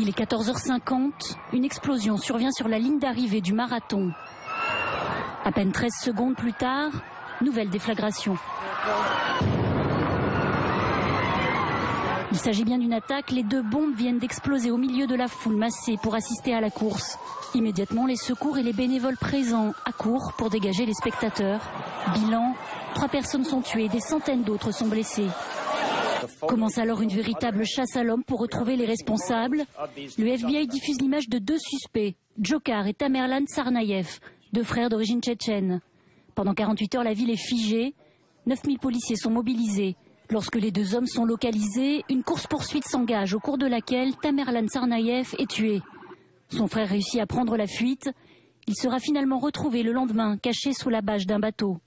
Il est 14h50, une explosion survient sur la ligne d'arrivée du marathon. À peine 13 secondes plus tard, nouvelle déflagration. Il s'agit bien d'une attaque, les 2 bombes viennent d'exploser au milieu de la foule massée pour assister à la course. Immédiatement, les secours et les bénévoles présents accourent pour dégager les spectateurs. Bilan, 3 personnes sont tuées, des centaines d'autres sont blessées. Commence alors une véritable chasse à l'homme pour retrouver les responsables. Le FBI diffuse l'image de 2 suspects, Dzhokhar et Tamerlan Tsarnaev, 2 frères d'origine tchétchène. Pendant 48 heures, la ville est figée. 9000 policiers sont mobilisés. Lorsque les 2 hommes sont localisés, une course-poursuite s'engage au cours de laquelle Tamerlan Tsarnaev est tué. Son frère réussit à prendre la fuite. Il sera finalement retrouvé le lendemain, caché sous la bâche d'un bateau.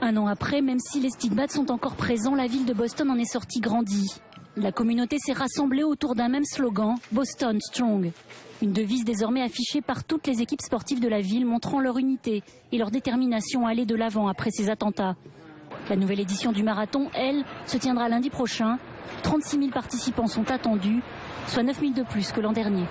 1 an après, même si les stigmates sont encore présents, la ville de Boston en est sortie grandie. La communauté s'est rassemblée autour d'un même slogan, Boston Strong. Une devise désormais affichée par toutes les équipes sportives de la ville, montrant leur unité et leur détermination à aller de l'avant après ces attentats. La nouvelle édition du marathon, elle, se tiendra lundi prochain. 36 000 participants sont attendus, soit 9 000 de plus que l'an dernier.